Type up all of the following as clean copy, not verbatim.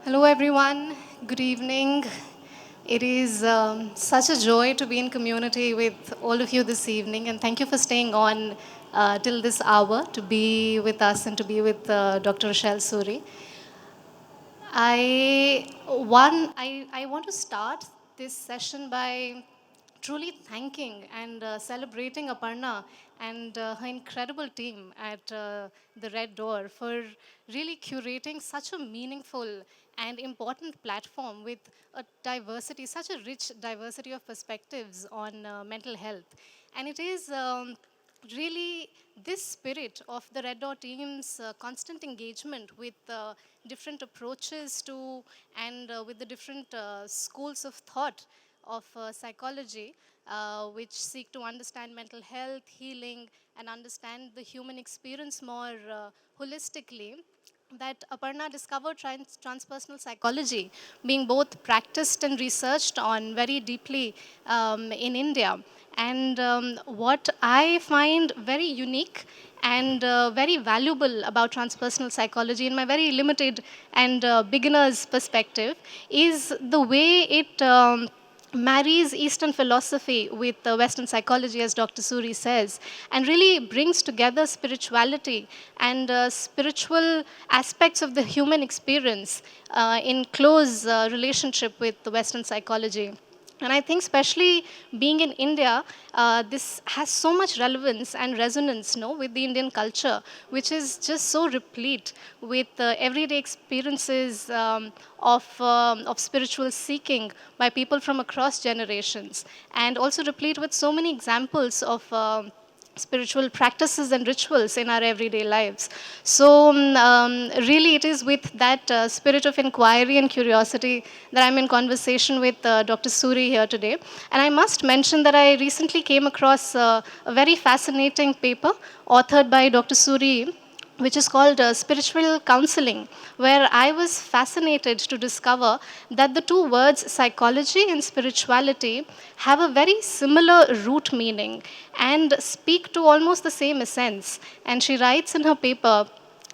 Hello, everyone. Good evening. It is such a joy to be in community with all of you this evening, and thank you for staying on till this hour to be with us and to be with Dr. Rochelle Suri. I want to start this session by truly thanking and celebrating Aparna and her incredible team at the Red Door for really curating such a meaningful and important platform with a diversity, such a rich diversity of perspectives on mental health. And it is really this spirit of the Red Dot team's constant engagement with different approaches to and with the different schools of thought of psychology, which seek to understand mental health, healing, and understand the human experience more holistically, that Aparna discovered transpersonal psychology being both practiced and researched on very deeply in India. And what I find very unique and very valuable about transpersonal psychology in my very limited and beginner's perspective is the way it marries Eastern philosophy with Western psychology, as Dr. Suri says, and really brings together spirituality and spiritual aspects of the human experience in close relationship with the Western psychology. And I think, especially being in India, this has so much relevance and resonance, no, with the Indian culture, which is just so replete with everyday experiences of spiritual seeking by people from across generations, and also replete with so many examples of. Spiritual practices and rituals in our everyday lives. So, really, it is with that spirit of inquiry and curiosity that I'm in conversation with Dr. Suri here today. And I must mention that I recently came across a very fascinating paper authored by Dr. Suri, which is called spiritual counseling, where I was fascinated to discover that the two words psychology and spirituality have a very similar root meaning and speak to almost the same essence. And she writes in her paper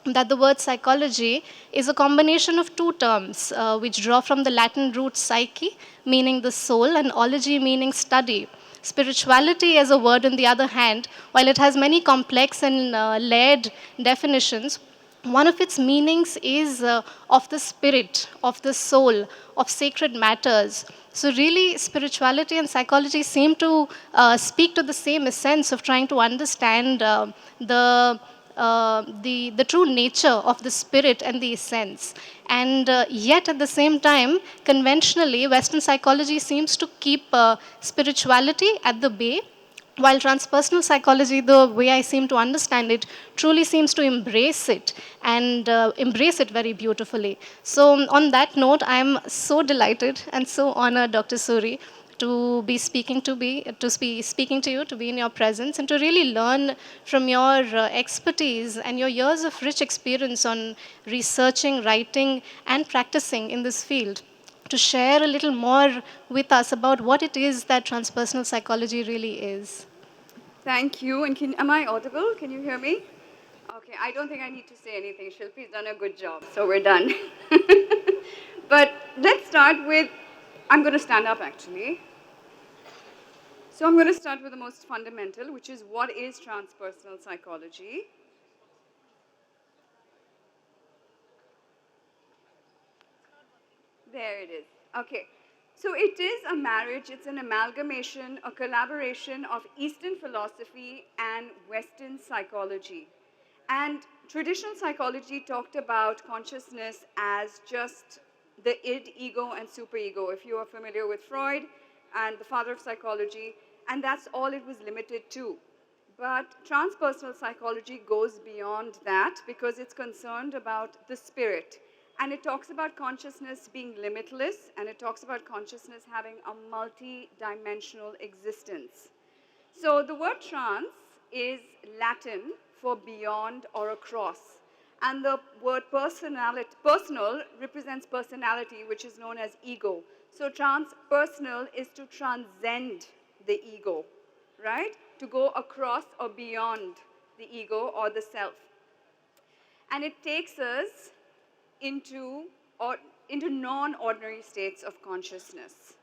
that the word psychology is a combination of two terms which draw from the Latin root psyche, meaning the soul, and ology, meaning study. Spirituality, as a word, on the other hand, while it has many complex and layered definitions, one of its meanings is of the spirit, of the soul, of sacred matters. So, really, spirituality and psychology seem to speak to the same essence of trying to understand the true nature of the spirit and the essence. And yet, at the same time, conventionally, Western psychology seems to keep spirituality at the bay, while transpersonal psychology, the way I seem to understand it, truly seems to embrace it and embrace it very beautifully. So, on that note, I'm so delighted and so honored, Dr. Suri, to be speaking to you, to be in your presence, and to really learn from your expertise and your years of rich experience on researching, writing, and practicing in this field, to share a little more with us about what it is that transpersonal psychology really is. Thank you. And am I audible? Can you hear me? Okay, I don't think I need to say anything. Shilpi's done a good job, so we're done. But let's start with, I'm going to stand up actually. So I'm going to start with the most fundamental, which is what is transpersonal psychology? There it is. Okay. So it is a marriage, it's an amalgamation, a collaboration of Eastern philosophy and Western psychology. And traditional psychology talked about consciousness as just the id, ego, and superego, if you are familiar with Freud and the father of psychology, and that's all it was limited to. But transpersonal psychology goes beyond that because it's concerned about the spirit. And it talks about consciousness being limitless, and it talks about consciousness having a multi-dimensional existence. So the word trans is Latin for beyond or across. And the word personal represents personality, which is known as ego. So transpersonal is to transcend the ego, right? To go across or beyond the ego or the self. And it takes us into, or into non-ordinary states of consciousness.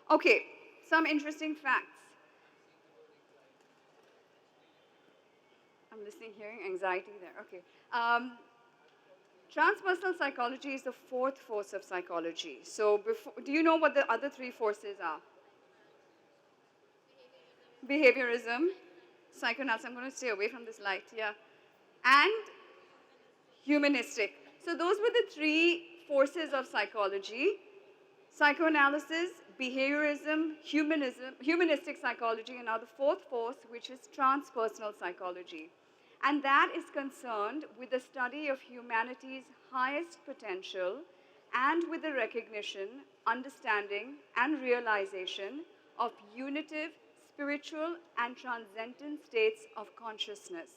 Okay, some interesting facts. I'm listening, hearing anxiety there. Okay. Transpersonal psychology is the fourth force of psychology. So, do you know what the other three forces are? Behaviorism, psychoanalysis. I'm going to stay away from this light, yeah. And humanistic. So, those were the three forces of psychology: psychoanalysis, behaviorism, humanistic psychology, and now the fourth force, which is transpersonal psychology. And that is concerned with the study of humanity's highest potential and with the recognition, understanding, and realization of unitive, spiritual, and transcendent states of consciousness.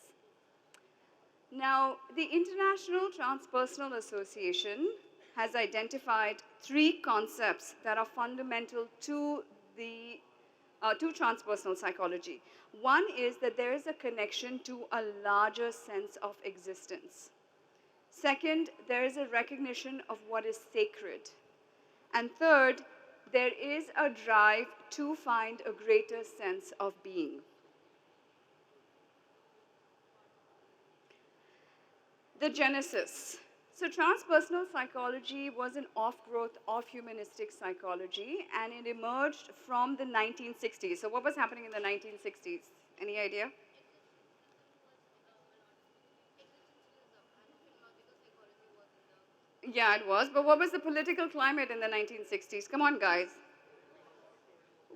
Now, the International Transpersonal Association has identified three concepts that are fundamental to transpersonal psychology. One is that there is a connection to a larger sense of existence. Second, there is a recognition of what is sacred. And third, there is a drive to find a greater sense of being. The genesis. So transpersonal psychology was an offgrowth of humanistic psychology, and it emerged from the 1960s. So what was happening in the 1960s? Any idea? Yeah, it was. But what was the political climate in the 1960s? Come on, guys.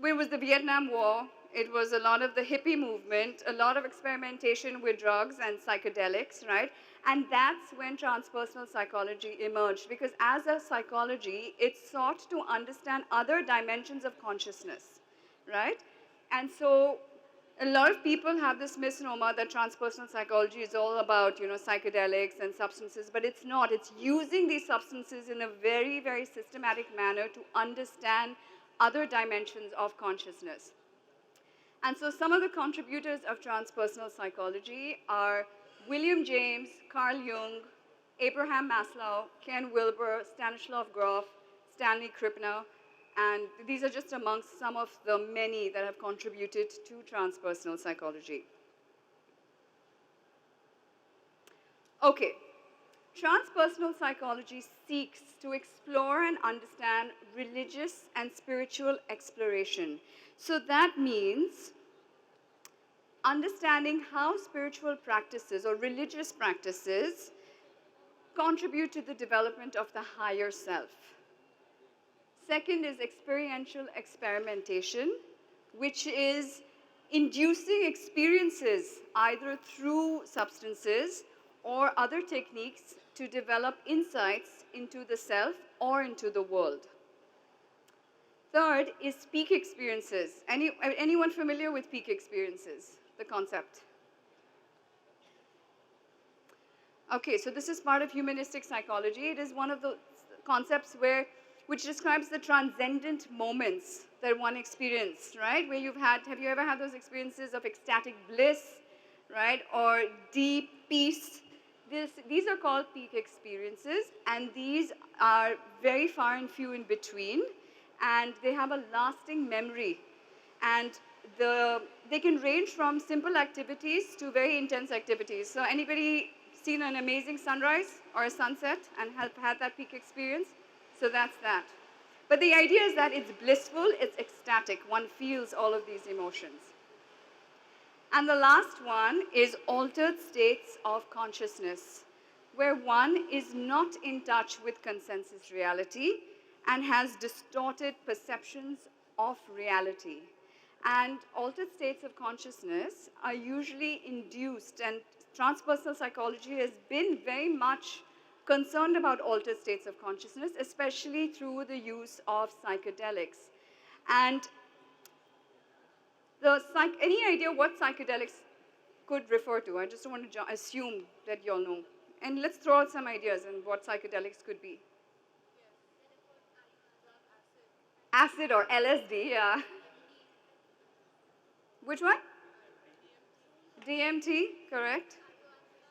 It was the Vietnam War. It was a lot of the hippie movement, a lot of experimentation with drugs and psychedelics, right? And that's when transpersonal psychology emerged, because as a psychology, it sought to understand other dimensions of consciousness, right? And so a lot of people have this misnomer that transpersonal psychology is all about, psychedelics and substances, but it's not. It's using these substances in a very, very systematic manner to understand other dimensions of consciousness. And so some of the contributors of transpersonal psychology are William James, Carl Jung, Abraham Maslow, Ken Wilber, Stanislav Grof, Stanley Krippner, and these are just amongst some of the many that have contributed to transpersonal psychology. Okay, transpersonal psychology seeks to explore and understand religious and spiritual exploration. So that means understanding how spiritual practices or religious practices contribute to the development of the higher self. Second is experiential experimentation, which is inducing experiences either through substances or other techniques to develop insights into the self or into the world. Third is peak experiences. Anyone familiar with peak experiences, the concept? Okay, so this is part of humanistic psychology. It is one of the concepts which describes the transcendent moments that one experienced, right? Have you ever had those experiences of ecstatic bliss, right? Or deep peace? These are called peak experiences, and these are very far and few in between, and they have a lasting memory. And they can range from simple activities to very intense activities. So anybody seen an amazing sunrise or a sunset and have had that peak experience? So that's that. But the idea is that it's blissful, it's ecstatic. One feels all of these emotions. And the last one is altered states of consciousness, where one is not in touch with consensus reality and has distorted perceptions of reality. And altered states of consciousness are usually induced, and transpersonal psychology has been very much concerned about altered states of consciousness, especially through the use of psychedelics. And any idea what psychedelics could refer to? I just don't want to assume that you all know. And let's throw out some ideas on what psychedelics could be. Acid or LSD, yeah. Which one? DMT, correct.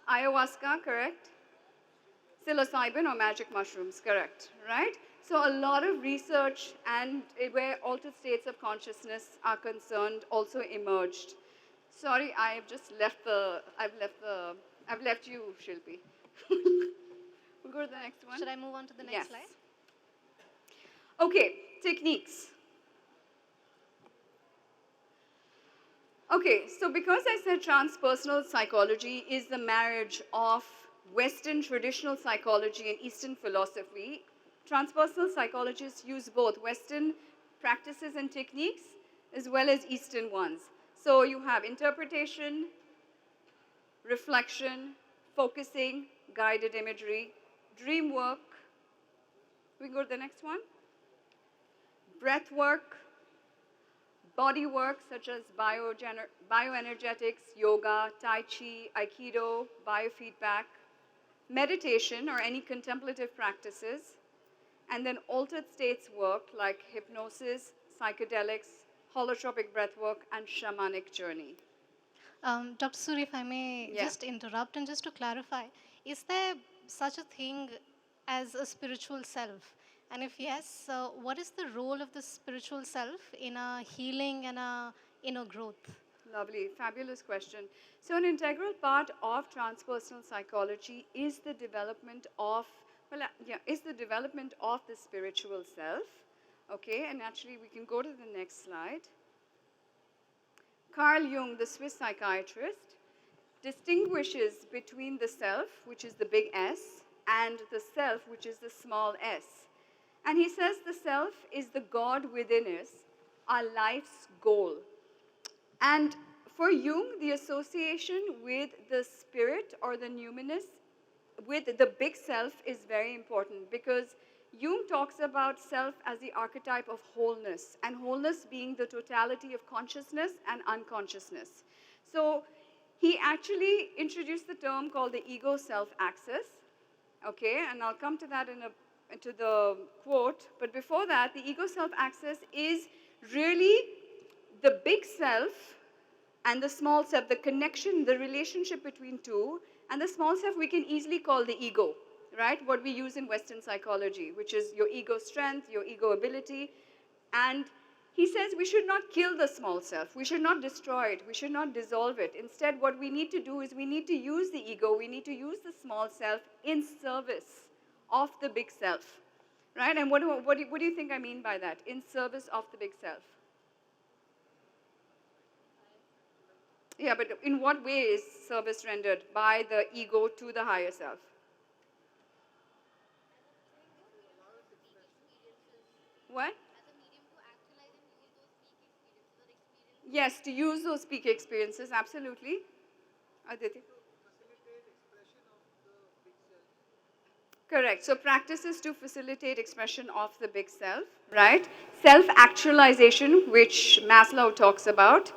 Ayahuasca, correct? Psilocybin or magic mushrooms, correct, right? So a lot of research and where altered states of consciousness are concerned also emerged. Sorry, I've left you, Shilpi. We'll go to the next one. Should I move on to the next Yes. slide? Okay, techniques. Okay, so because I said transpersonal psychology is the marriage of Western traditional psychology and Eastern philosophy, transpersonal psychologists use both Western practices and techniques as well as Eastern ones. So you have interpretation, reflection, focusing, guided imagery, dream work. We go to the next one. Breath work, body work such as bioenergetics, yoga, tai chi, aikido, biofeedback, meditation or any contemplative practices, and then altered states work like hypnosis, psychedelics, holotropic breath work, and shamanic journey. Dr. Suri, if I may Yeah. just interrupt and just to clarify, is there such a thing as a spiritual self? And if yes, what is the role of the spiritual self in a healing and a inner growth? Lovely, fabulous question. So, an integral part of transpersonal psychology is the development of, is the development of the spiritual self. Okay, and actually, we can go to the next slide. Carl Jung, the Swiss psychiatrist, distinguishes between the self, which is the big S, and the self, which is the small s. And he says the self is the God within us, our life's goal. And for Jung, the association with the spirit or the numinous, with the big self, is very important because Jung talks about self as the archetype of wholeness, and wholeness being the totality of consciousness and unconsciousness. So he actually introduced the term called the ego-self axis, okay, and I'll come to that into the quote, but before that, the ego-self axis is really the big self and the small self, the connection, the relationship between two, and the small self we can easily call the ego, right? What we use in Western psychology, which is your ego strength, your ego ability. And he says we should not kill the small self. We should not destroy it. We should not dissolve it. Instead, what we need to do is we need to use the ego, we need to use the small self in service of the big self, right? And what do you think I mean by that? In service of the big self. Yeah, but in what way is service rendered by the ego to the higher self? What? Yes, to use those peak experiences, absolutely. Aditi? Correct. So practices to facilitate expression of the big self, right? Self-actualization, which Maslow talks about,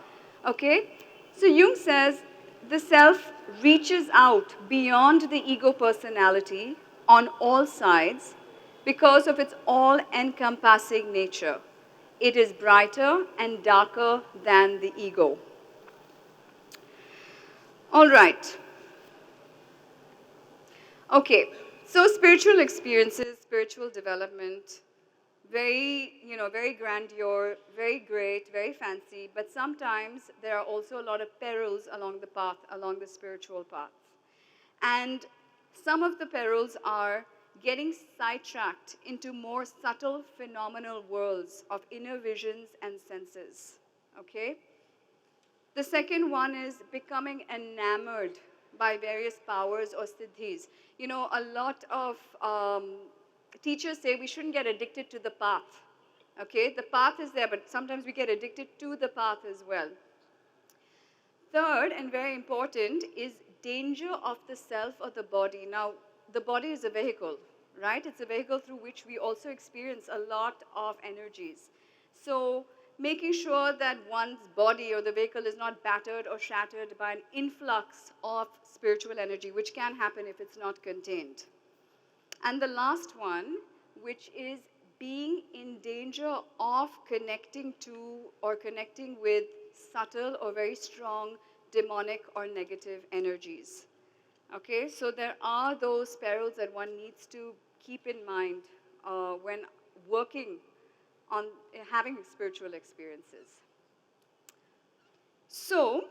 okay? So Jung says the self reaches out beyond the ego personality on all sides because of its all-encompassing nature. It is brighter and darker than the ego. All right. Okay, so spiritual experiences, spiritual development, very grandeur, very great, very fancy, but sometimes there are also a lot of perils along the path, along the spiritual path. And some of the perils are getting sidetracked into more subtle phenomenal worlds of inner visions and senses, okay? The second one is becoming enamored by various powers or siddhis. You know, a lot of teachers say we shouldn't get addicted to the path. Okay, the path is there, but sometimes we get addicted to the path as well. Third, and very important, is danger of the self or the body. Now, the body is a vehicle, right? It's a vehicle through which we also experience a lot of energies. So, making sure that one's body or the vehicle is not battered or shattered by an influx of spiritual energy, which can happen if it's not contained. And the last one, which is being in danger of connecting to or connecting with subtle or very strong demonic or negative energies. Okay, so there are those perils that one needs to keep in mind when working on having spiritual experiences. So,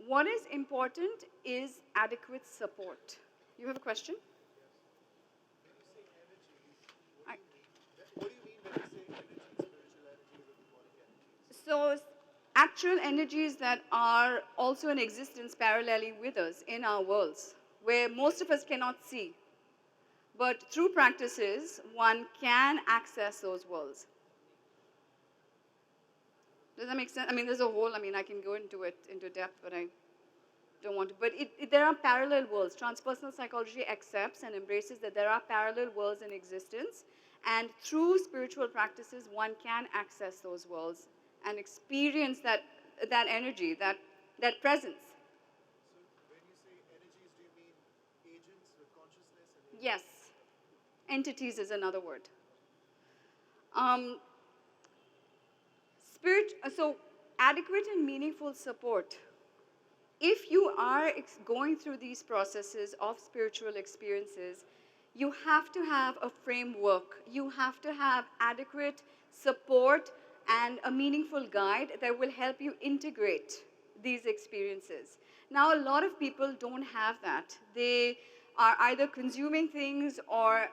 what is important is adequate support. You have a question? I, What do you mean when you say energy, spiritual energy is a demonic energy? so, actual energies that are also in existence parallelly with us in our worlds, where most of us cannot see. But through practices, one can access those worlds. Does that make sense? I mean, there's a whole, I can go into it into depth, but I don't want to. But there are parallel worlds. Transpersonal psychology accepts and embraces that there are parallel worlds in existence. And through spiritual practices, one can access those worlds and experience that energy, that presence. So when you say energies, do you mean agents with consciousness and Yes. Entities is another word. Um, so adequate and meaningful support. If you are going through these processes of spiritual experiences, you have to have a framework. You have to have adequate support and a meaningful guide that will help you integrate these experiences. Now, a lot of people don't have that. They are either consuming things or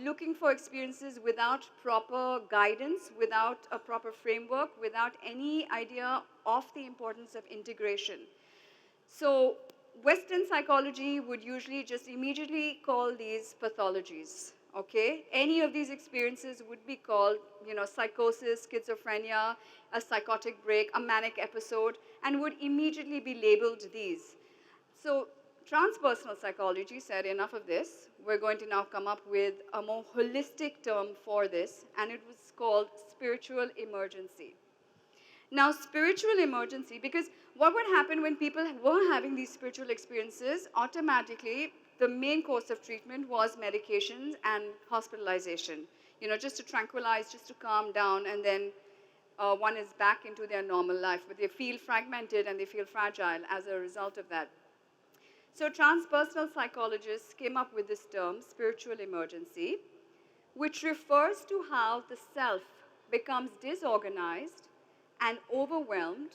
looking for experiences without proper guidance, without a proper framework, without any idea of the importance of integration. So Western psychology would usually just immediately call these pathologies, okay? Any of these experiences would be called, psychosis, schizophrenia, a psychotic break, a manic episode, and would immediately be labeled these. So transpersonal psychology said enough of this. We're going to now come up with a more holistic term for this, and it was called spiritual emergency. Now, spiritual emergency, because what would happen when people were having these spiritual experiences, automatically the main course of treatment was medications and hospitalization, just to tranquilize, just to calm down, and then one is back into their normal life. But they feel fragmented and they feel fragile as a result of that. So transpersonal psychologists came up with this term, spiritual emergency, which refers to how the self becomes disorganized and overwhelmed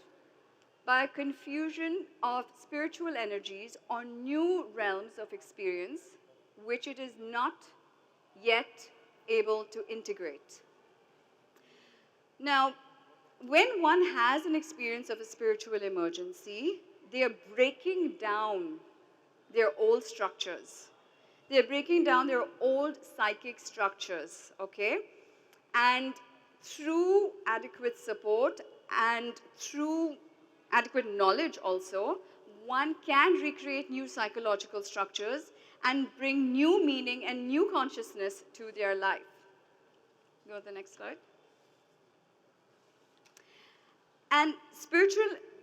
by a confusion of spiritual energies or new realms of experience which it is not yet able to integrate. Now, when one has an experience of a spiritual emergency, they are breaking down their old structures. They're breaking down their old psychic structures, okay? And through adequate support and through adequate knowledge also, one can recreate new psychological structures and bring new meaning and new consciousness to their life. Go to the next slide. And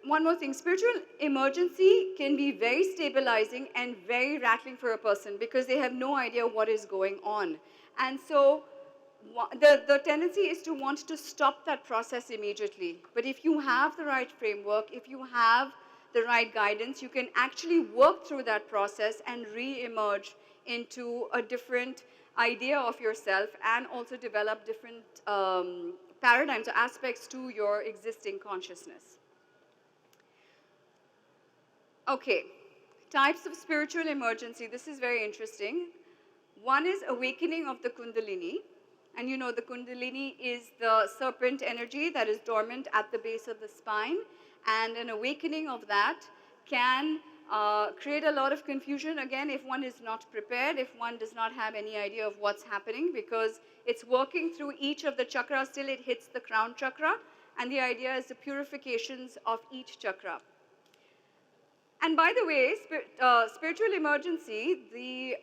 one more thing, spiritual emergency can be very stabilizing and very rattling for a person because they have no idea what is going on. And so the tendency is to want to stop that process immediately. But if you have the right framework, if you have the right guidance, you can actually work through that process and re-emerge into a different idea of yourself and also develop different paradigms or aspects to your existing consciousness. Okay, types of spiritual emergency. This is very interesting. One is awakening of the Kundalini. And the Kundalini is the serpent energy that is dormant at the base of the spine. And an awakening of that can create a lot of confusion, again, if one is not prepared, if one does not have any idea of what's happening, because it's working through each of the chakras till it hits the crown chakra. And the idea is the purifications of each chakra. And by the way, spiritual emergency, the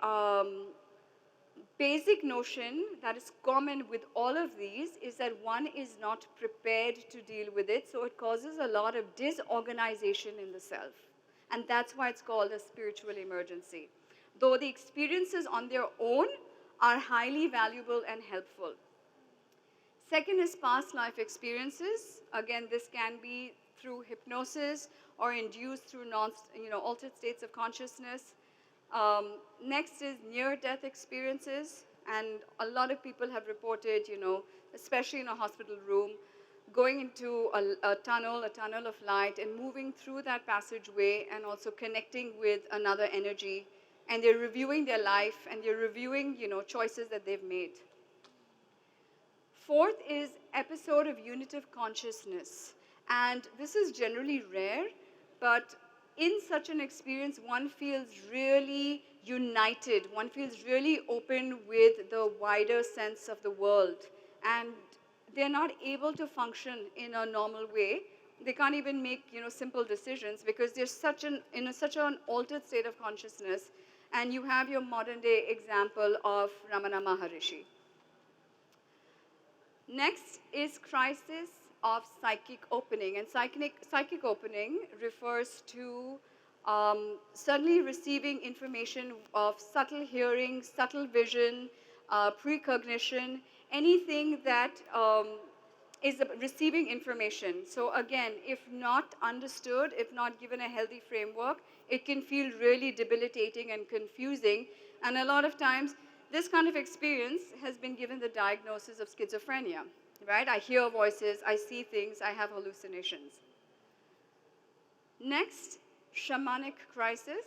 basic notion that is common with all of these is that one is not prepared to deal with it, so it causes a lot of disorganization in the self. And that's why it's called a spiritual emergency. Though the experiences on their own are highly valuable and helpful. Second is past life experiences. Again, this can be through hypnosis or induced through altered states of consciousness. Next is near-death experiences, and a lot of people have reported, especially in a hospital room, going into a tunnel of light, and moving through that passageway and also connecting with another energy. And they're reviewing their life, and they're reviewing, choices that they've made. Fourth is episode of unitive consciousness. And this is generally rare, but in such an experience, one feels really united. One feels really open with the wider sense of the world. And they're not able to function in a normal way. They can't even make, simple decisions because they're in such an altered state of consciousness. And you have your modern day example of Ramana Maharishi. Next is crisis of psychic opening. And psychic opening refers to suddenly receiving information of subtle hearing, subtle vision, precognition, anything that is receiving information. So again, if not understood, if not given a healthy framework, it can feel really debilitating and confusing. And a lot of times, this kind of experience has been given the diagnosis of schizophrenia, right? I hear voices, I see things, I have hallucinations. Next, shamanic crisis.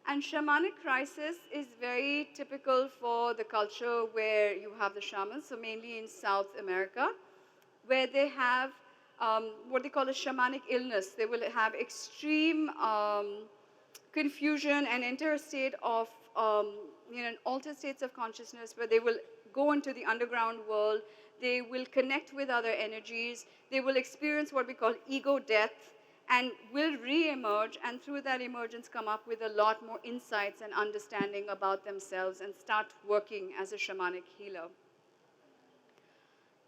And shamanic crisis is very typical for the culture where you have the shamans, so mainly in South America, where they have what they call a shamanic illness. They will have extreme confusion and enter a state of altered states of consciousness where they will go into the underground world. They will connect with other energies. They will experience what we call ego death and will re-emerge, and through that emergence come up with a lot more insights and understanding about themselves and start working as a shamanic healer.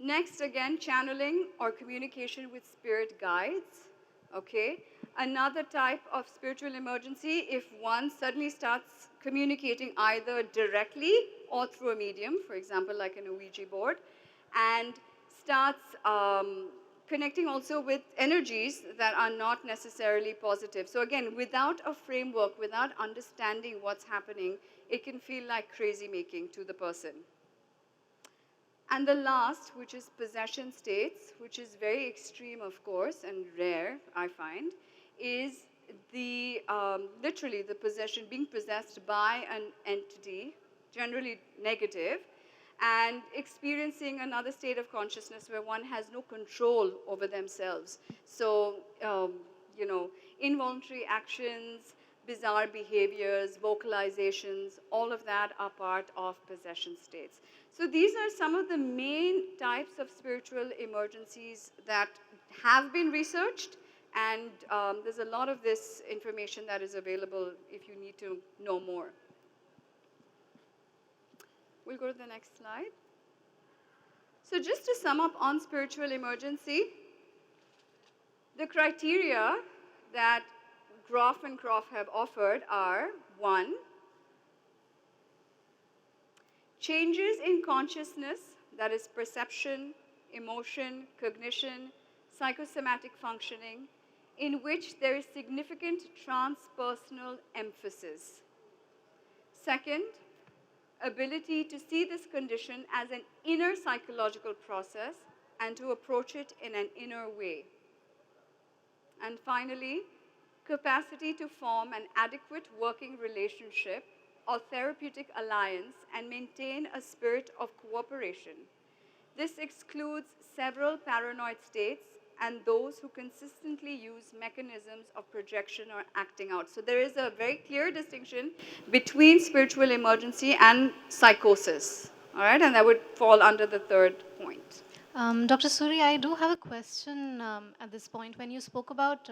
Next, again, channeling or communication with spirit guides, okay? Another type of spiritual emergency, if one suddenly starts communicating either directly or through a medium, for example, like an Ouija board, and starts connecting also with energies that are not necessarily positive. So again, without a framework, without understanding what's happening, it can feel like crazy making to the person. And the last, which is possession states, which is very extreme, of course, and rare, I find, is the literally the possession, being possessed by an entity, generally negative, and experiencing another state of consciousness where one has no control over themselves. So, involuntary actions, bizarre behaviors, vocalizations, all of that are part of possession states. So these are some of the main types of spiritual emergencies that have been researched, and there's a lot of this information that is available if you need to know more. We'll go to the next slide. So just to sum up on spiritual emergency, the criteria that Groff and Croft have offered are: 1, changes in consciousness, that is perception, emotion, cognition, psychosomatic functioning, in which there is significant transpersonal emphasis. Second, ability to see this condition as an inner psychological process and to approach it in an inner way. And finally, capacity to form an adequate working relationship or therapeutic alliance and maintain a spirit of cooperation. This excludes several paranoid states and those who consistently use mechanisms of projection or acting out. So there is a very clear distinction between spiritual emergency and psychosis, all right? And that would fall under the third point. Dr. Suri, I do have a question at this point. When you spoke about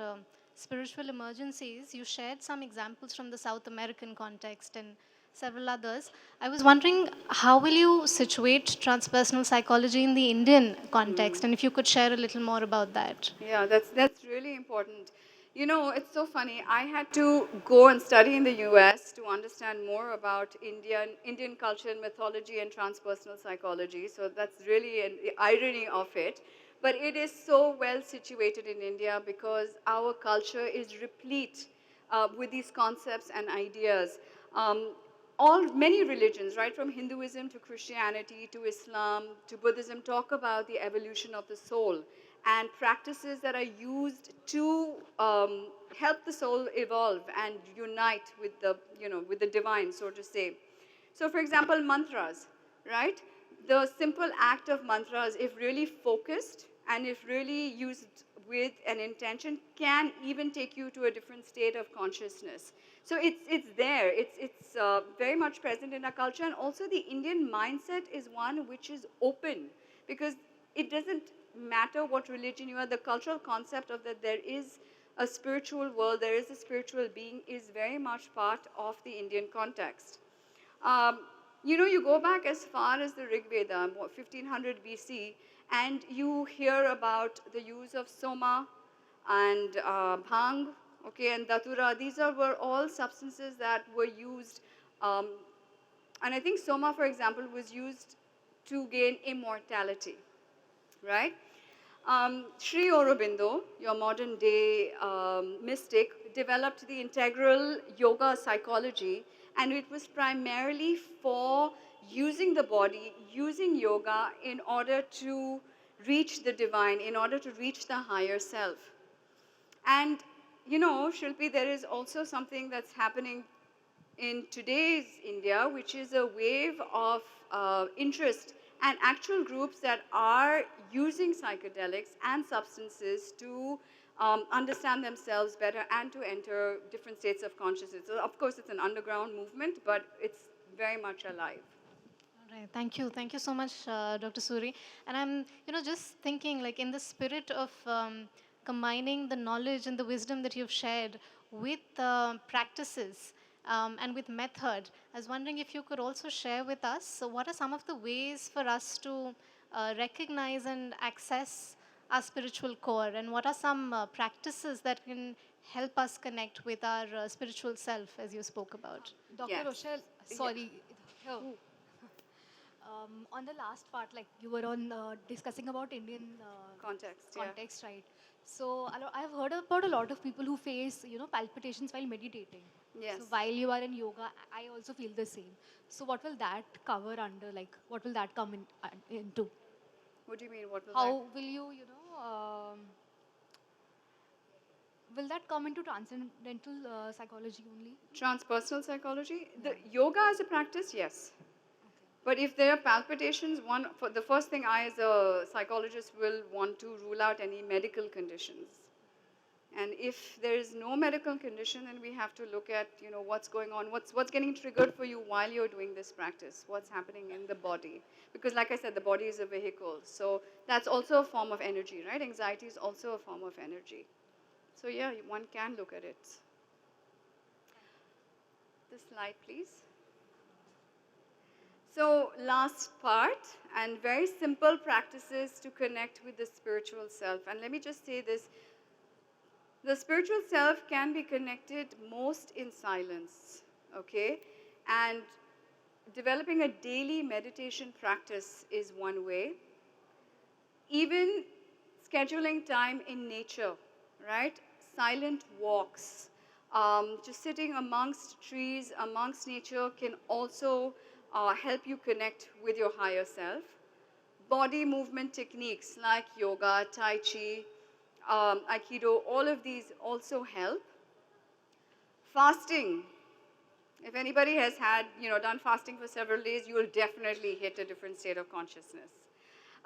spiritual emergencies, you shared some examples from the South American context and several others. I was wondering, how will you situate transpersonal psychology in the Indian context? And if you could share a little more about that. Yeah, that's really important. It's so funny. I had to go and study in the US to understand more about Indian culture and mythology and transpersonal psychology. So that's really the irony of it. But it is so well situated in India because our culture is replete with these concepts and ideas. Many religions, right, from Hinduism to Christianity to Islam to Buddhism, talk about the evolution of the soul and practices that are used to help the soul evolve and unite with the divine, so to say. So, for example, mantras, right? The simple act of mantras, if really focused and if really used with an intention, can even take you to a different state of consciousness. So it's there. It's very much present in our culture, and also the Indian mindset is one which is open because it doesn't matter what religion you are. The cultural concept of that there is a spiritual world, there is a spiritual being, is very much part of the Indian context. Um, you go back as far as the Rig Veda, 1500 BC, and you hear about the use of soma and bhang, okay, and datura. Were all substances that were used, um, and I think soma, for example, was used to gain immortality, right? Sri Aurobindo, your modern day mystic, developed the integral yoga psychology, and it was primarily for using the body, using yoga in order to reach the divine, in order to reach the higher self. And Shilpi, there is also something that's happening in today's India, which is a wave of interest and actual groups that are using psychedelics and substances to understand themselves better and to enter different states of consciousness. So of course, it's an underground movement, but it's very much alive. All right, thank you. Thank you so much, Dr. Suri. And I'm, just thinking, like, in the spirit of combining the knowledge and the wisdom that you've shared with practices and with method, I was wondering if you could also share with us, so what are some of the ways for us to recognize and access our spiritual core, and what are some practices that can help us connect with our spiritual self, as you spoke about? Dr. Yes. Rochelle, Yeah. sorry, here. On the last part, like you were on discussing about Indian Context, yeah. context, right? So I've heard about a lot of people who face, palpitations while meditating. Yes. So while you are in yoga, I also feel the same. So what will that cover under? Like, what will that come into? What do you mean? What was How will you, will that come into transcendental psychology only? Transpersonal psychology? Yeah. The yoga as a practice, yes. But if there are palpitations, the first thing I, as a psychologist, will want to rule out any medical conditions. And if there is no medical condition, then we have to look at, what's going on, what's getting triggered for you while you're doing this practice, what's happening in the body. Because, like I said, the body is a vehicle. So that's also a form of energy, right? Anxiety is also a form of energy. So yeah, one can look at it. This slide, please. So, last part, and very simple practices to connect with the spiritual self. And let me just say this, the spiritual self can be connected most in silence, okay? And developing a daily meditation practice is one way. Even scheduling time in nature, right? Silent walks, just sitting amongst trees, amongst nature can also help you connect with your higher self. Body movement techniques like yoga, tai chi, aikido, all of these also help. Fasting. If anybody has done fasting for several days, you will definitely hit a different state of consciousness.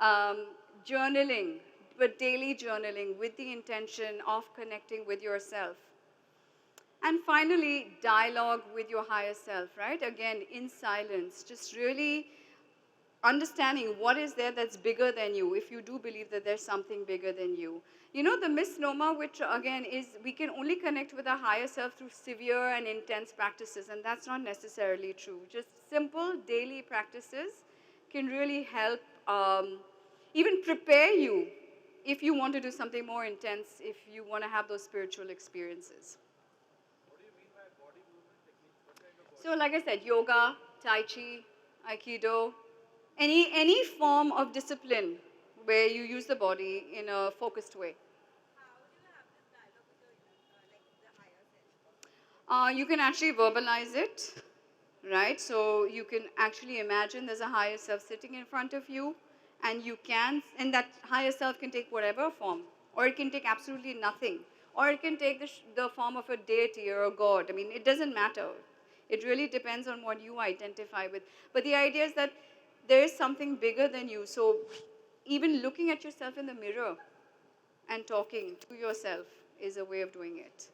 Um, Journaling, but daily journaling with the intention of connecting with yourself. And finally, dialogue with your higher self, right? Again, in silence, just really understanding what is there that's bigger than you, if you do believe that there's something bigger than you. The misnomer, which again is we can only connect with our higher self through severe and intense practices, and that's not necessarily true. Just simple daily practices can really help even prepare you if you want to do something more intense, if you want to have those spiritual experiences. What do you mean by body movement techniques? What kind of body? So, like I said, yoga, tai chi, aikido, any form of discipline where you use the body in a focused way. You can actually verbalize it, right? So you can actually imagine there's a higher self sitting in front of you, and that higher self can take whatever form, or it can take absolutely nothing, or it can take the form of a deity or a god. I mean, it doesn't matter. It really depends on what you identify with. But the idea is that there is something bigger than you. So even looking at yourself in the mirror and talking to yourself is a way of doing it.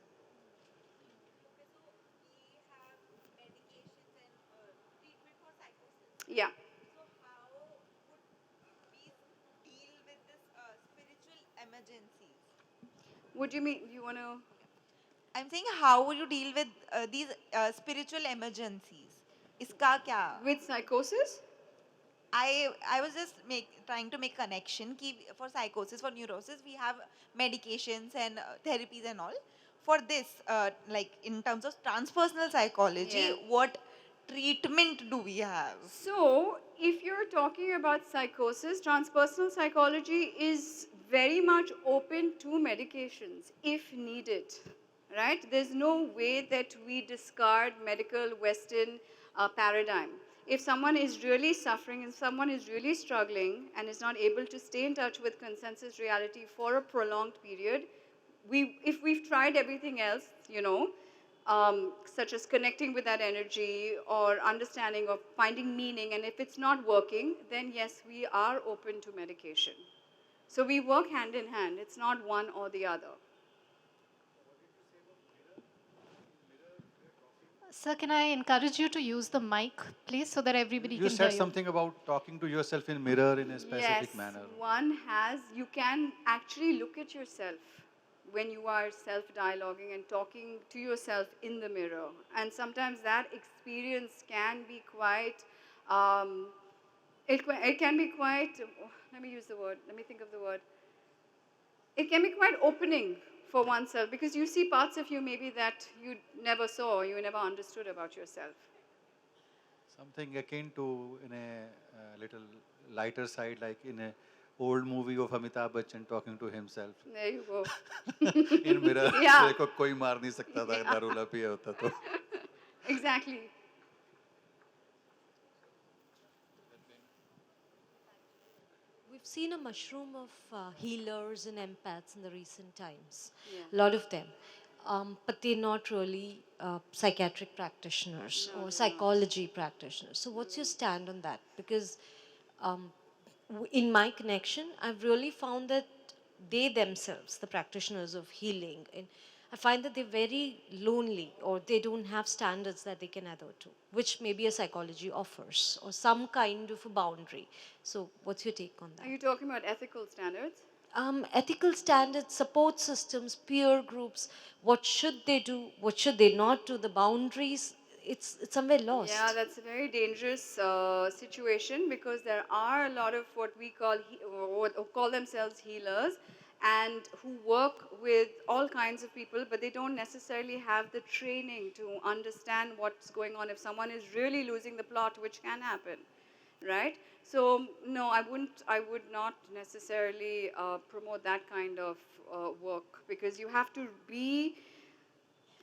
Yeah. Deal with this spiritual emergencies. What do you mean? You want to? I'm saying, how would you deal with these spiritual emergencies? Iska kya? With psychosis? I was just trying to make connection. For psychosis, for neurosis, we have medications and therapies and all. For this, like in terms of transpersonal psychology, Yeah. what treatment do we have? So, if you're talking about psychosis, transpersonal psychology is very much open to medications if needed, right? There's no way that we discard medical Western paradigm. If someone is really suffering and someone is really struggling and is not able to stay in touch with consensus reality for a prolonged period, if we've tried everything else, such as connecting with that energy or understanding or finding meaning, and if it's not working, then yes, we are open to medication. So we work hand in hand. It's not one or the other. Sir, can I encourage you to use the mic, please, so that everybody You can hear said you? something about talking to yourself in mirror in a Yes, specific manner. you can actually look at yourself when you are self-dialoguing and talking to yourself in the mirror. And sometimes that experience can be quite, it can be quite, let me use the word, let me think of the word. It can be quite opening for oneself because you see parts of you maybe that you never saw, you never understood about yourself. Something akin to in a little lighter side, like in a old movie of Amitabh Bachchan talking to himself There you go. in mirror. Yeah. देखो कोई मार नहीं सकता था दारूला पिया होता तो. Exactly. We've seen a mushroom of healers and empaths in the recent times. Yeah. A lot of them. But they're not really psychiatric practitioners No, or they're psychology practitioners. So, what's your stand on that? Because um, in my connection, I've really found that they themselves, the practitioners of healing, and I find that they're very lonely or they don't have standards that they can adhere to, which maybe a psychology offers or some kind of a boundary. So, what's your take on that? Are you talking about ethical standards? Ethical standards, support systems, peer groups, what should they do, what should they not do, the boundaries, it's somewhere lost. Yeah, that's a very dangerous situation because there are a lot of what we call what call themselves healers, and who work with all kinds of people, but they don't necessarily have the training to understand what's going on if someone is really losing the plot, which can happen, right? So no, I would not necessarily promote that kind of work because you have to be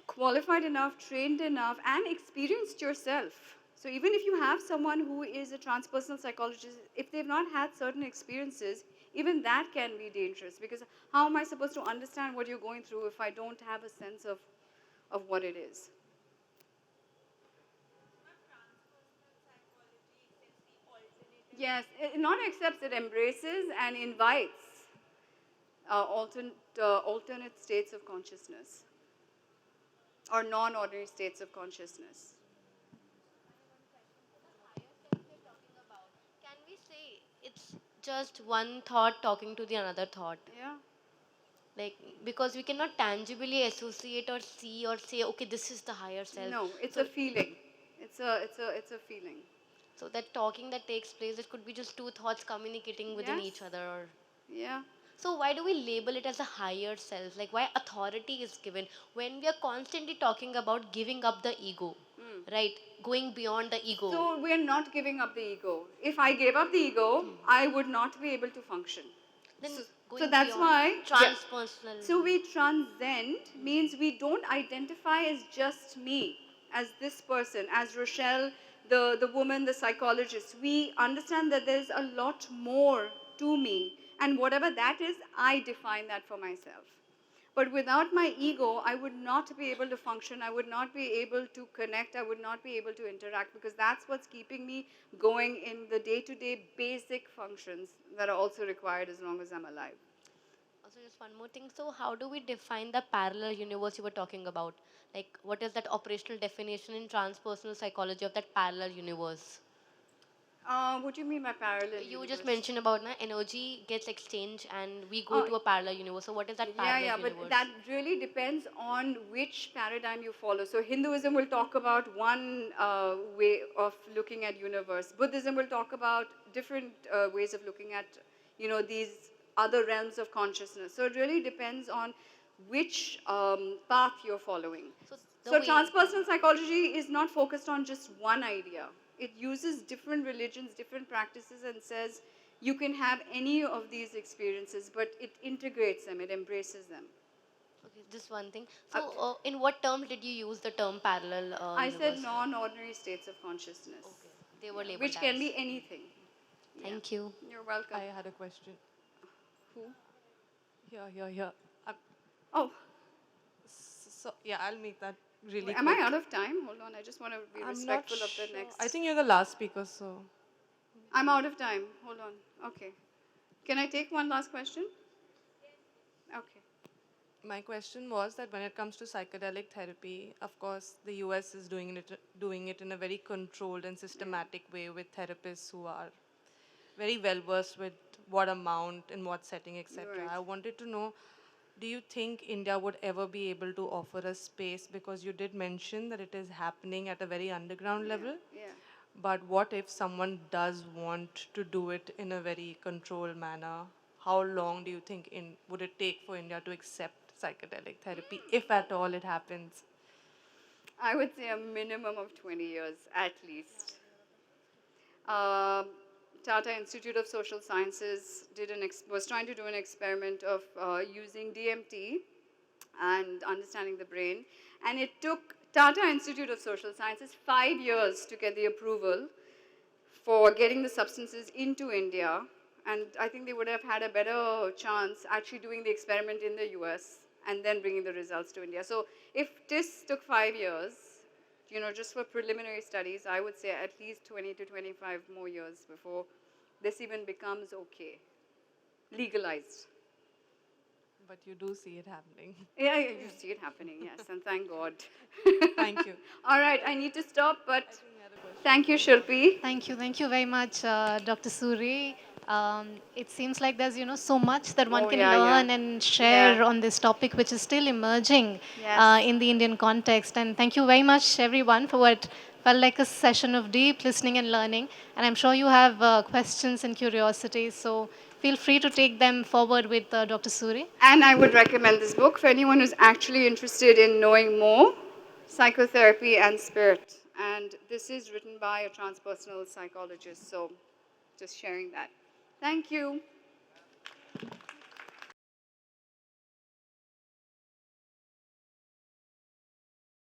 qualified enough, trained enough, and experienced yourself. So even if you have someone who is a transpersonal psychologist, if they've not had certain experiences, even that can be dangerous because how am I supposed to understand what you're going through if I don't have a sense of what it is? Yes, it not accepts, it embraces and invites alternate states of consciousness or non-ordinary states of consciousness. Can we say it's just one thought talking to the another thought? Yeah. Like, because we cannot tangibly associate or see or say, okay, this is the higher self. No, it's So, a feeling. It's a feeling. so that talking that takes place, it could be just two thoughts communicating within Yes. each other. Or Yeah. so why do we label it as a higher self? Like, why authority is given when we are constantly talking about giving up the ego, right? Going beyond the ego. So we're not giving up the ego. If I gave up the ego, I would not be able to function. Then So, going so that's beyond why, yeah. transpersonal. So we transcend means we don't identify as just me, as this person, as Rochelle, the woman, the psychologist. We understand that there's a lot more to me. And whatever that is, I define that for myself. But without my ego, I would not be able to function. I would not be able to connect. I would not be able to interact, because that's what's keeping me going in the day-to-day basic functions that are also required as long as I'm alive. Also, just one more thing. So, how do we define the parallel universe you were talking about? Like, what is that operational definition in transpersonal psychology of that parallel universe? What do you mean by parallel You just universe? mentioned about energy gets exchanged and we go Uh, to a parallel universe. So, what is that yeah, parallel yeah, but universe? that really depends on which paradigm you follow. So Hinduism will talk about one way of looking at universe. Buddhism will talk about different ways of looking at, these other realms of consciousness. So it really depends on which path you're following. So, the So way. transpersonal psychology is not focused on just one idea. It uses different religions, different practices, and says you can have any of these experiences, but it integrates them, it embraces them. Okay, just one thing. Uh, So, in what terms did you use the term parallel I said universe? non-ordinary states of consciousness. Okay, they were Yeah, labeled which can as. be anything. Yeah. Thank you. You're welcome. I had a question. Who? Here. Oh, So yeah, I'll make that really am quick. I out of time? Hold on, I just want to be I'm not respectful of the sure. next. I think you're the last speaker, so I'm out of time. Hold on. Okay. Can I take one last question? Okay. my question was that when it comes to psychedelic therapy, of course, the US is doing it in a very controlled and systematic way with therapists who are very well versed with what amount, in what setting, etc. Right. I wanted to know, do you think India would ever be able to offer a space, because you did mention that it is happening at a very underground level? Yeah. But what if someone does want to do it in a very controlled manner? How long do you think would it take for India to accept psychedelic therapy, if at all it happens? I would say a minimum of 20 years at least. Um Tata Institute of Social Sciences was trying to do an experiment of using DMT and understanding the brain. And it took Tata Institute of Social Sciences 5 years to get the approval for getting the substances into India. And I think they would have had a better chance actually doing the experiment in the US and then bringing the results to India. So if this took 5 years, just for preliminary studies, I would say at least 20 to 25 more years before this even becomes okay, legalized. But you do see it happening. Yeah, you see it happening, yes, and thank God. Thank you. All right, I need to stop, but I think we had a question. thank you, Shilpi. Thank you very much, Dr. Suri. It seems like there's so much that one Oh, can yeah, yeah. learn and share Yeah. on this topic, which is still emerging Yes. in the Indian context. And thank you very much, everyone, for what felt like a session of deep listening and learning. And I'm sure you have questions and curiosities, so feel free to take them forward with Dr. Suri. And I would recommend this book for anyone who's actually interested in knowing more psychotherapy and spirit. And this is written by a transpersonal psychologist, so just sharing that. Thank you.